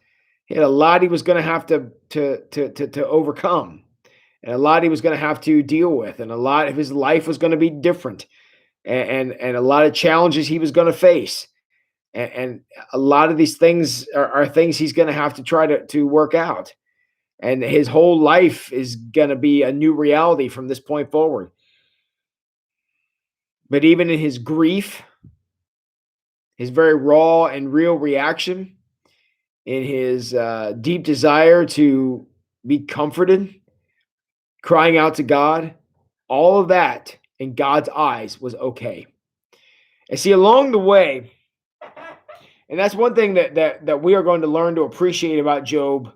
He had a lot he was going to have to overcome, and a lot he was going to have to deal with, and a lot of his life was going to be different, and a lot of challenges he was going to face, and a lot of these things are things he's going to have to try to work out, and his whole life is going to be a new reality from this point forward. But even in his grief, his very raw and real reaction, in his deep desire to be comforted, crying out to God, all of that in God's eyes was okay. And see, along the way, and that's one thing that we are going to learn to appreciate about Job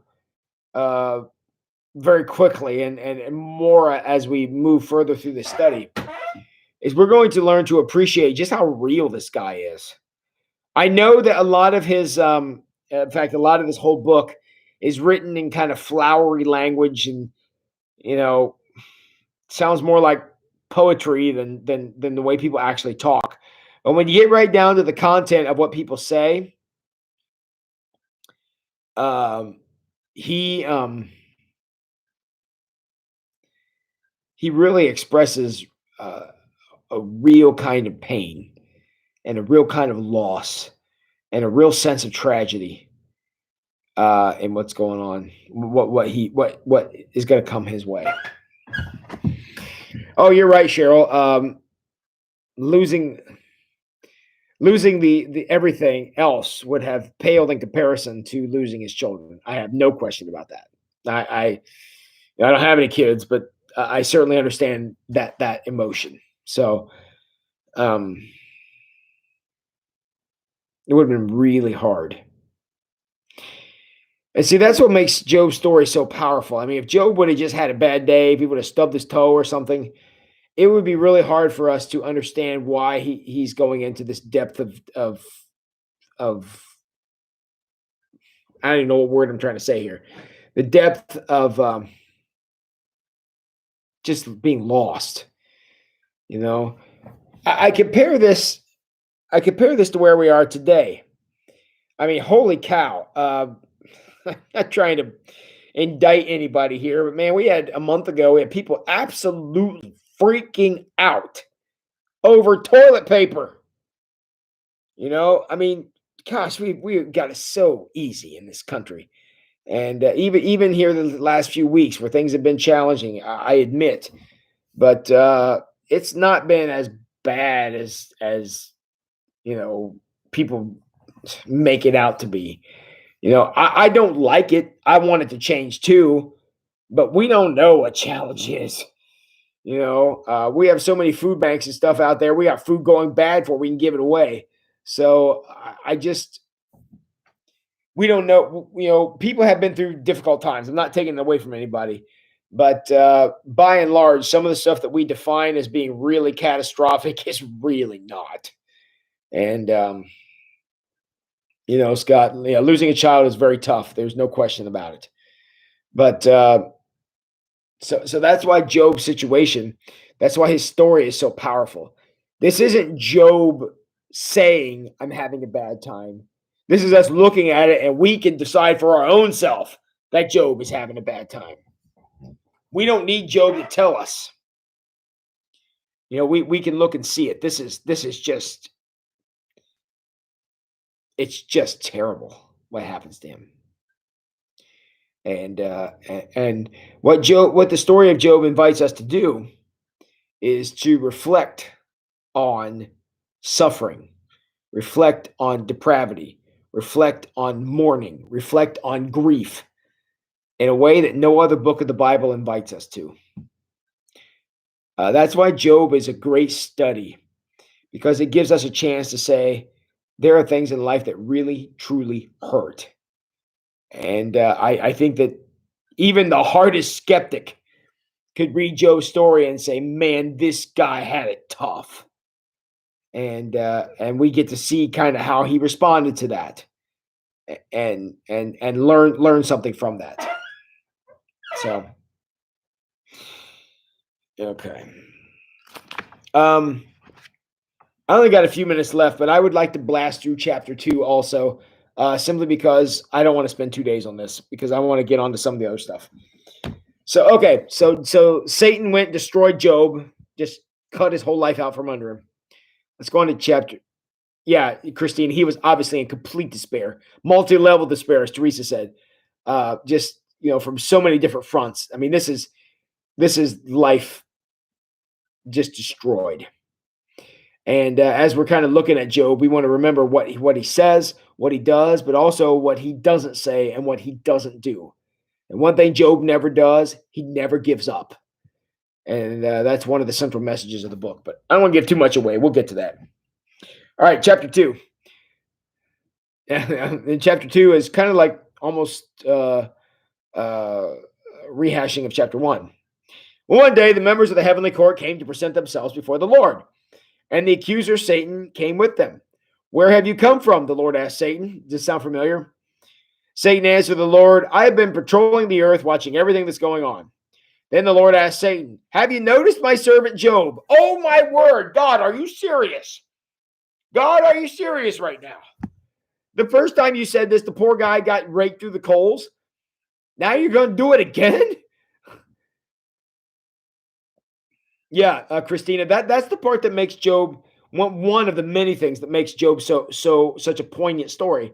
uh, very quickly, and more as we move further through the study, is we're going to learn to appreciate just how real this guy is. I know that a lot of his, in fact, a lot of this whole book is written in kind of flowery language, and you know, sounds more like poetry than the way people actually talk. But when you get right down to the content of what people say, um, he he really expresses uh, a real kind of pain and a real kind of loss and a real sense of tragedy in what's going on, what is going to come his way. Oh, you're right, Cheryl. Losing the everything else would have paled in comparison to losing his children. I have no question about that. I don't have any kids, but I certainly understand that emotion. So it would have been really hard. And see, that's what makes Job's story so powerful. I mean, if Job would have just had a bad day, if he would have stubbed his toe or something, it would be really hard for us to understand why he's going into this depth of I don't even know what word I'm trying to say here. The depth of just being lost. You know, I compare this. I compare this to where we are today. I mean, holy cow! I'm not trying to indict anybody here, but man, we had a month ago. We had people absolutely freaking out over toilet paper. I mean, gosh, we got it so easy in this country, and even here the last few weeks where things have been challenging, I admit, but it's not been as bad as people make it out to be. I don't like it. I want it to change too, but we don't know what challenge is. We have so many food banks and stuff out there. We got food going bad before we can give it away. So I just, we don't know. People have been through difficult times. I'm not taking it away from anybody, but by and large, some of the stuff that we define as being really catastrophic is really not. And Scott, losing a child is very tough. There's no question about it. But so that's why Job's situation, that's why his story is so powerful. This isn't Job saying, I'm having a bad time. This is us looking at it, and we can decide for our own self that Job is having a bad time. We don't need Job to tell us. We can look and see it. This is just, it's just terrible what happens to him. And what the story of Job invites us to do is to reflect on suffering, reflect on depravity, reflect on mourning, reflect on grief in a way that no other book of the Bible invites us to. That's why Job is a great study, because it gives us a chance to say there are things in life that really, truly hurt. And I think that even the hardest skeptic could read Job's story and say, man, this guy had it tough. And we get to see kind of how he responded to that and learn something from that. So, okay. I only got a few minutes left, but I would like to blast through chapter 2 also. Simply because I don't want to spend 2 days on this, because I want to get on to some of the other stuff. So, okay. So Satan went, destroyed Job, just cut his whole life out from under him. Let's go on to chapter. Yeah, Christine, he was obviously in complete despair, multi-level despair, as Teresa said, just, from so many different fronts. I mean, this is life just destroyed. And as we're kind of looking at Job, we want to remember what he says, what he does, but also what he doesn't say and what he doesn't do. And one thing Job never does, he never gives up. And that's one of the central messages of the book. But I don't want to give too much away. We'll get to that. All right, chapter 2. And chapter 2 is kind of like almost rehashing of chapter 1. One day, the members of the heavenly court came to present themselves before the Lord, and the accuser, Satan, came with them. Where have you come from? The Lord asked Satan. Does this sound familiar? Satan answered the Lord, I have been patrolling the earth, watching everything that's going on. Then the Lord asked Satan, have you noticed my servant Job? Oh, my word. God, are you serious? God, are you serious right now? The first time you said this, the poor guy got raked through the coals. Now you're going to do it again? Yeah, Christina, that's the part that makes Job one of the many things that makes Job such a poignant story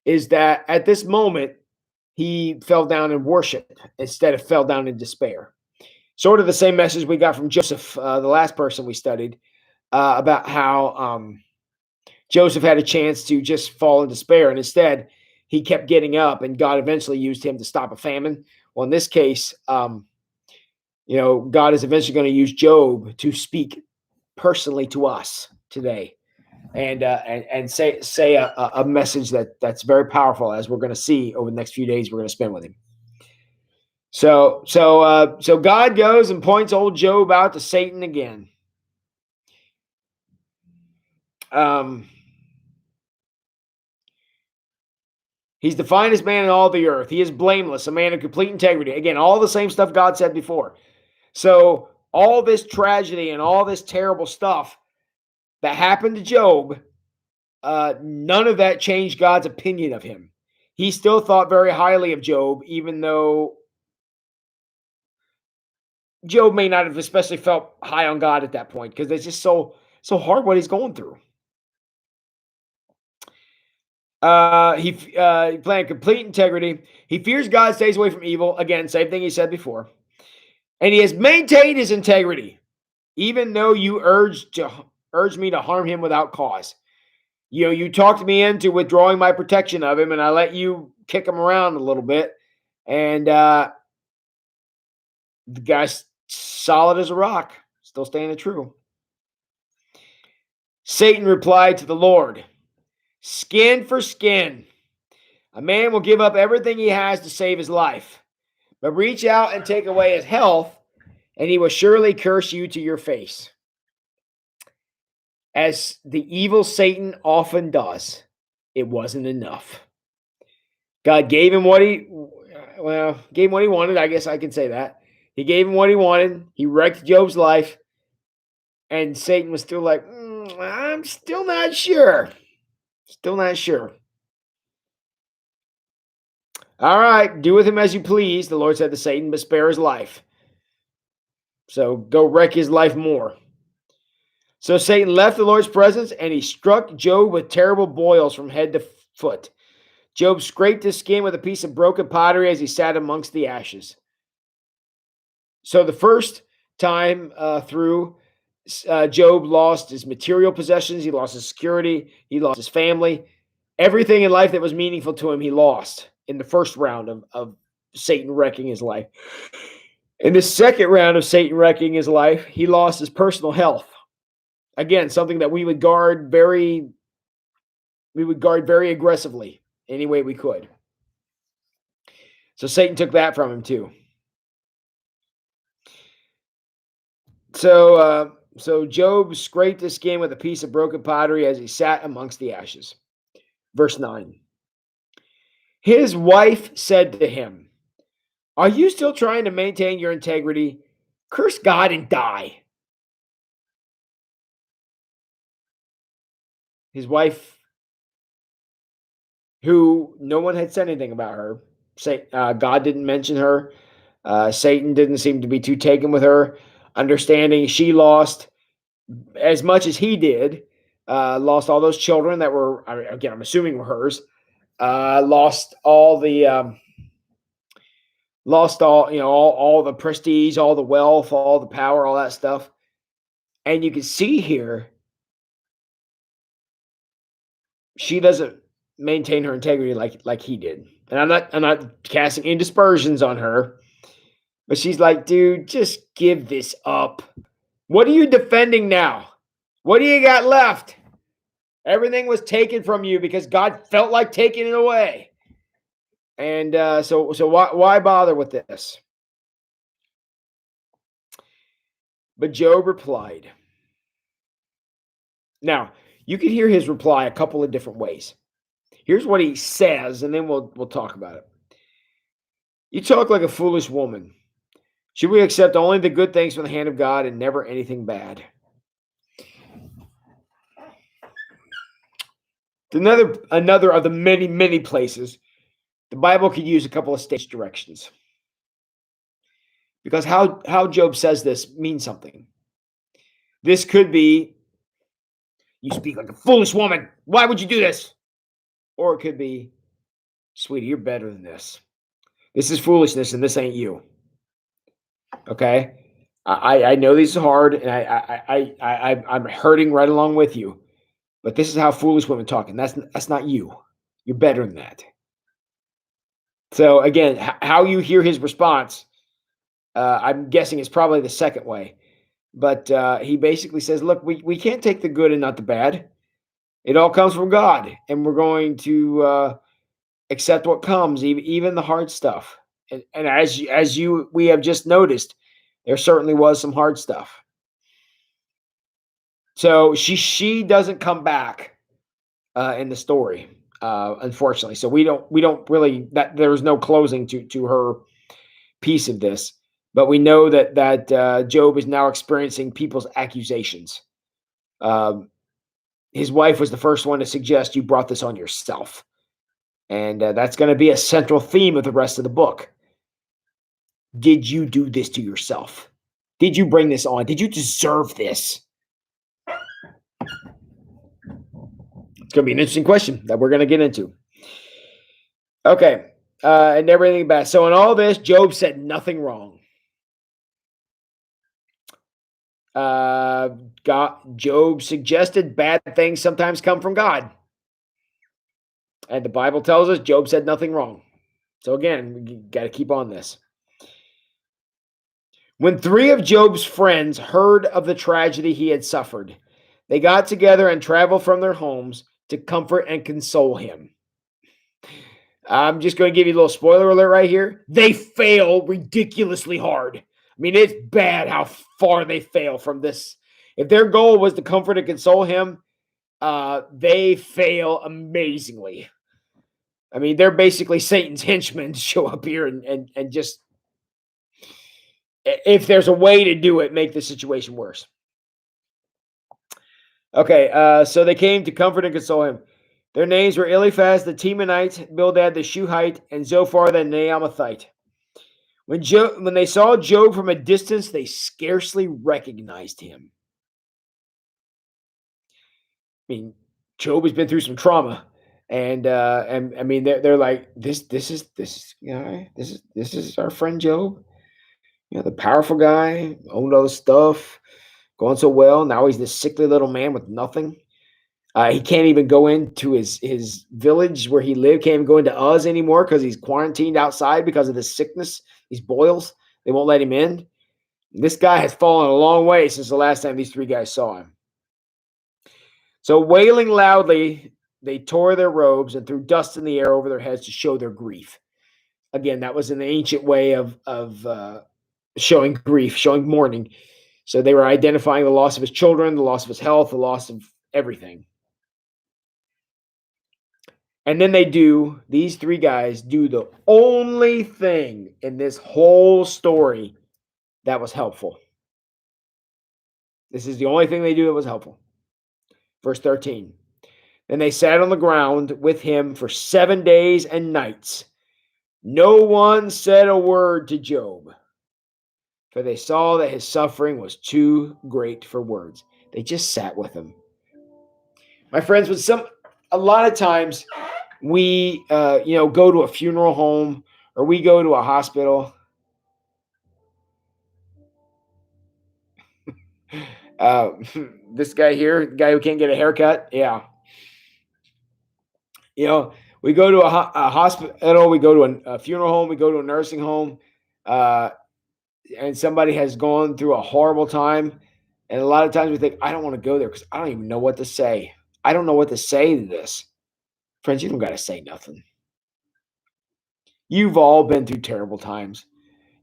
is that at this moment he fell down in worship instead of fell down in despair. Sort of the same message we got from Joseph, the last person we studied, about how Joseph had a chance to just fall in despair, and instead he kept getting up, and God eventually used him to stop a famine. Well, in this case, God is eventually going to use Job to speak personally to us today, and say a message that's very powerful, as we're going to see over the next few days we're going to spend with him. So God goes and points old Job out to Satan again. He's the finest man in all the earth. He is blameless, a man of complete integrity. Again, all the same stuff God said before. So all this tragedy and all this terrible stuff that happened to Job, none of that changed God's opinion of him. He still thought very highly of Job, even though Job may not have especially felt high on God at that point, because it's just so hard what he's going through. He planned complete integrity. He fears God, stays away from evil. Again, same thing he said before. And he has maintained his integrity, even though you urged me to harm him without cause. You talked me into withdrawing my protection of him, and I let you kick him around a little bit. And the guy's solid as a rock, still standing true. Satan replied to the Lord, skin for skin. A man will give up everything he has to save his life, but reach out and take away his health, and he will surely curse you to your face. As the evil Satan often does, it wasn't enough. God gave him what he wanted. I guess I can say that. He gave him what he wanted. He wrecked Job's life. And Satan was still like, I'm still not sure. Still not sure. All right, do with him as you please, the Lord said to Satan, but spare his life. So go wreck his life more. So Satan left the Lord's presence, and he struck Job with terrible boils from head to foot. Job scraped his skin with a piece of broken pottery as he sat amongst the ashes. So the first time through, Job lost his material possessions. He lost his security. He lost his family. Everything in life that was meaningful to him, he lost in the first round of Satan wrecking his life. In the second round of Satan wrecking his life, he lost his personal health. Again, something that we would guard very aggressively any way we could. So Satan took that from him too. So Job scraped his skin with a piece of broken pottery as he sat amongst the ashes. Verse 9. His wife said to him, are you still trying to maintain your integrity? Curse God and die. His wife, who no one had said anything about her, God didn't mention her. Satan didn't seem to be too taken with her. Understanding she lost as much as he did, lost all those children that were, again, I'm assuming were hers. Lost all the prestige, all the wealth, all the power, all that stuff. And you can see here she doesn't maintain her integrity like he did. And I'm not casting any dispersions on her, but she's like, dude, just give this up. What are you defending now? What do you got left? Everything was taken from you because God felt like taking it away. And so why bother with this? But Job replied. Now, you can hear his reply a couple of different ways. Here's what he says, and then we'll talk about it. You talk like a foolish woman. Should we accept only the good things from the hand of God and never anything bad? Another of the many places the Bible could use a couple of stage directions. Because how Job says this means something. This could be, you speak like a foolish woman. Why would you do this? Or it could be, sweetie, you're better than this. This is foolishness and this ain't you. Okay? I know this is hard and I'm hurting right along with you. But this is how foolish women talk, and that's not you. You're better than that. So again, how you hear his response, I'm guessing is probably the second way. But he basically says, look, we can't take the good and not the bad. It all comes from God, and we're going to accept what comes, even the hard stuff. And as we have just noticed, there certainly was some hard stuff. So she doesn't come back in the story, unfortunately. So we don't really, that there was no closing to her piece of this. But we know that Job is now experiencing people's accusations. His wife was the first one to suggest you brought this on yourself. And that's going to be a central theme of the rest of the book. Did you do this to yourself? Did you bring this on? Did you deserve this? It's going to be an interesting question that we're going to get into. Okay. And everything bad. So in all this, Job said nothing wrong. Job suggested bad things sometimes come from God. And the Bible tells us Job said nothing wrong. So again, we got to keep on this. When 3 of Job's friends heard of the tragedy he had suffered, they got together and traveled from their homes to comfort and console him. I'm just going to give you a little spoiler alert right here. They fail ridiculously hard. I mean, it's bad how far they fail from this. If their goal was to comfort and console him, they fail amazingly. I mean, they're basically Satan's henchmen to show up here and just, if there's a way to do it, make the situation worse. Okay, so they came to comfort and console him. Their names were Eliphaz the Temanite, Bildad the Shuhite, and Zophar the Naamathite. When they saw Job from a distance, they scarcely recognized him. I mean, Job has been through some trauma, and I mean, they're like, this is our friend Job, the powerful guy, owned all the stuff, going so well. Now he's this sickly little man with nothing. He can't even go into his village where he lived. Can't even go into Uz anymore because he's quarantined outside because of this sickness, these boils. They won't let him in. This guy has fallen a long way since the last time these 3 guys saw him. So wailing loudly, they tore their robes and threw dust in the air over their heads to show their grief. Again, that was an ancient way of showing grief, showing mourning. So they were identifying the loss of his children, the loss of his health, the loss of everything. And then these 3 guys do the only thing in this whole story that was helpful. This is the only thing they do that was helpful. Verse 13. Then they sat on the ground with him for 7 days and nights. No one said a word to Job, for they saw that his suffering was too great for words. They just sat with him. My friends, a lot of times we go to a funeral home or we go to a hospital. This guy here, the guy who can't get a haircut, yeah. We go to a hospital, we go to a funeral home, we go to a nursing home, uh, and somebody has gone through a horrible time. And a lot of times we think, I don't want to go there because I don't even know what to say. I don't know what to say to this. Friends, you don't got to say nothing. You've all been through terrible times.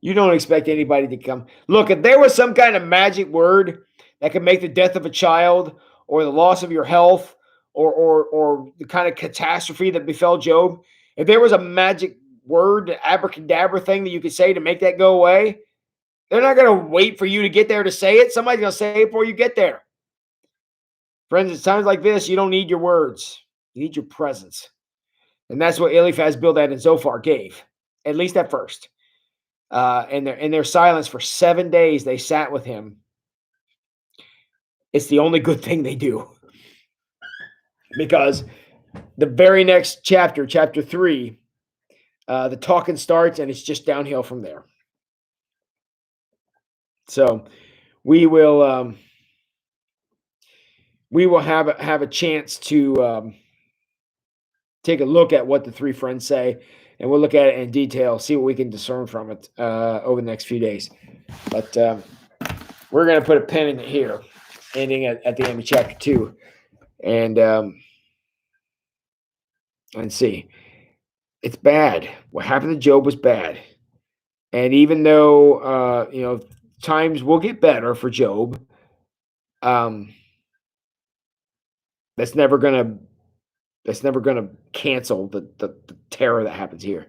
You don't expect anybody to come. Look, if there was some kind of magic word that could make the death of a child or the loss of your health or the kind of catastrophe that befell Job, if there was a magic word, abracadabra thing that you could say to make that go away, they're not going to wait for you to get there to say it. Somebody's going to say it before you get there. Friends, at times like this, you don't need your words. You need your presence. And that's what Eliphaz, Bildad, and Zophar gave, at least at first. In their silence for 7 days, they sat with him. It's the only good thing they do. Because the very next chapter, chapter 3, the talking starts, and it's just downhill from there. So we will have a chance to take a look at what the three friends say, and we'll look at it in detail, see what we can discern from it over the next few days. But we're going to put a pin in it here, ending at the end of chapter 2, and see. It's bad. What happened to Job was bad, and even though times will get better for Job, that's never gonna cancel the terror that happens here.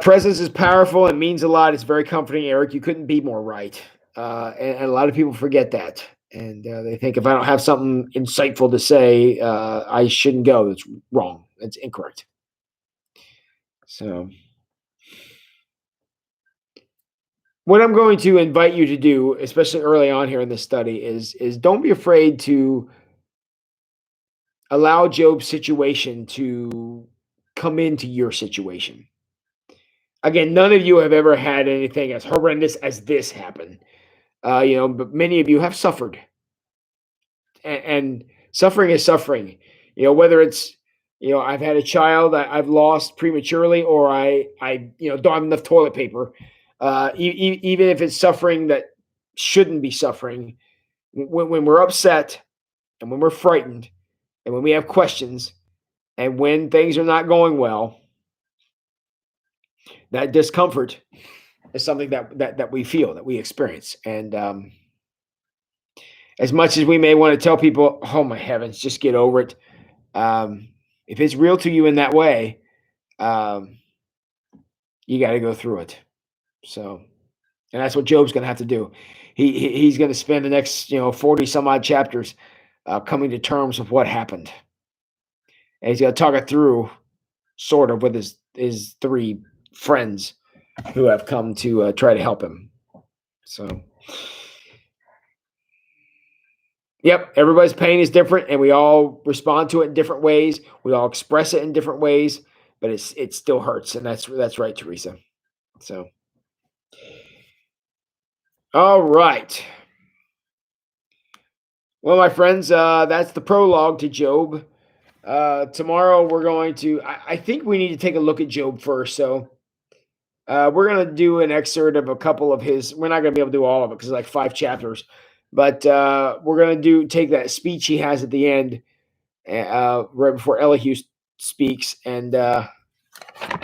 Presence is powerful and means a lot. It's very comforting, Eric. You couldn't be more right. And a lot of people forget that. And they think if I don't have something insightful to say, I shouldn't go. That's wrong. That's incorrect. So what I'm going to invite you to do, especially early on here in this study, is don't be afraid to allow Job's situation to come into your situation. Again, none of you have ever had anything as horrendous as this happen. But many of you have suffered. And suffering is suffering. Whether it's, I've had a child I've lost prematurely, or I don't have enough toilet paper. Even if it's suffering that shouldn't be suffering, when we're upset and when we're frightened and when we have questions and when things are not going well, that discomfort is something that we feel, that we experience. And as much as we may want to tell people, oh my heavens, just get over it. If it's real to you in that way, you got to go through it. So, and that's what Job's going to have to do. He's going to spend the next 40 some odd chapters coming to terms with what happened, and he's going to talk it through, sort of, with his three friends who have come to try to help him. So, yep, everybody's pain is different, and we all respond to it in different ways. We all express it in different ways, but it still hurts, and that's right, Teresa. So, all right. Well, my friends, that's the prologue to Job. Tomorrow we're going to. I think we need to take a look at Job first. So we're going to do an excerpt of a couple of his. We're not going to be able to do all of it because it's like 5 chapters. But we're going to take that speech he has at the end, right before Elihu speaks. And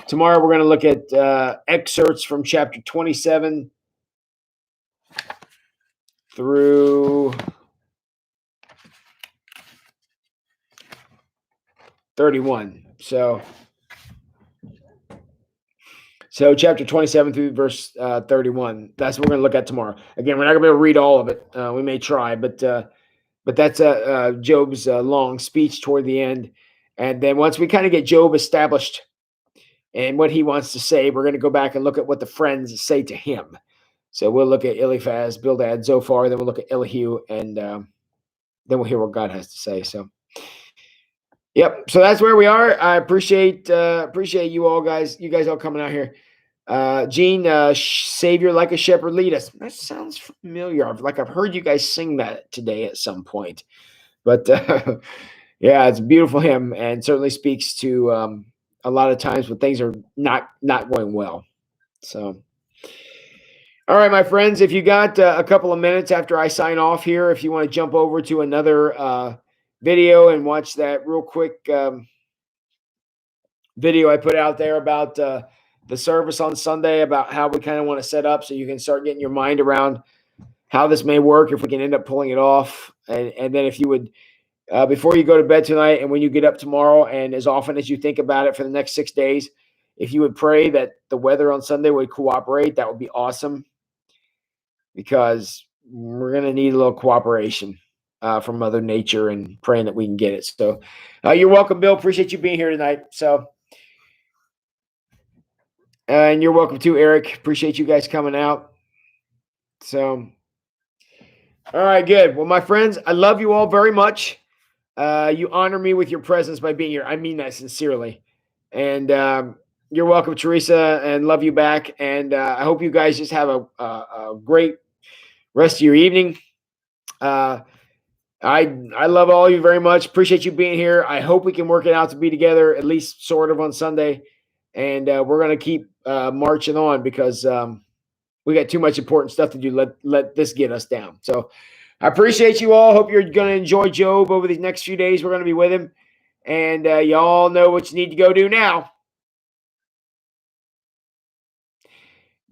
tomorrow we're going to look at excerpts from chapter 27 through 31. So chapter 27 through verse 31. That's what we're going to look at tomorrow. Again, we're not going to be able to read all of it. We may try, but that's Job's long speech toward the end. And then once we kind of get Job established and what he wants to say, we're going to go back and look at what the friends say to him. So we'll look at Eliphaz, Bildad, Zophar, then we'll look at Elihu, and then we'll hear what God has to say. So, yep. So that's where we are. I appreciate you all guys. You guys all coming out here. Gene, Savior like a shepherd lead us. That sounds familiar. I've heard you guys sing that today at some point. But Yeah, it's a beautiful hymn and certainly speaks to a lot of times when things are not going well. So, all right, my friends, if you got a couple of minutes after I sign off here, if you want to jump over to another video and watch that real quick video I put out there about the service on Sunday, about how we kind of want to set up so you can start getting your mind around how this may work, if we can end up pulling it off. And then if you would, before you go to bed tonight and when you get up tomorrow, and as often as you think about it for the next 6 days, if you would pray that the weather on Sunday would cooperate, that would be awesome, because we're going to need a little cooperation from Mother Nature, and praying that we can get it. So you're welcome, Bill. Appreciate you being here tonight. So, and you're welcome too, Eric. Appreciate you guys coming out. So, all right, good. Well, my friends, I love you all very much. You honor me with your presence by being here. I mean that sincerely. And you're welcome, Teresa, and love you back. And I hope you guys just have a great rest of your evening. I love all of you very much. Appreciate you being here. I hope we can work it out to be together, at least sort of, on Sunday. And we're going to keep marching on, because we got too much important stuff to do. Let this get us down. So I appreciate you all. Hope you're going to enjoy Job over these next few days. We're going to be with him. And y'all know what you need to go do now.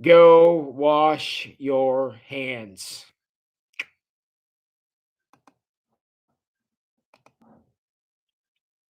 Go wash your hands.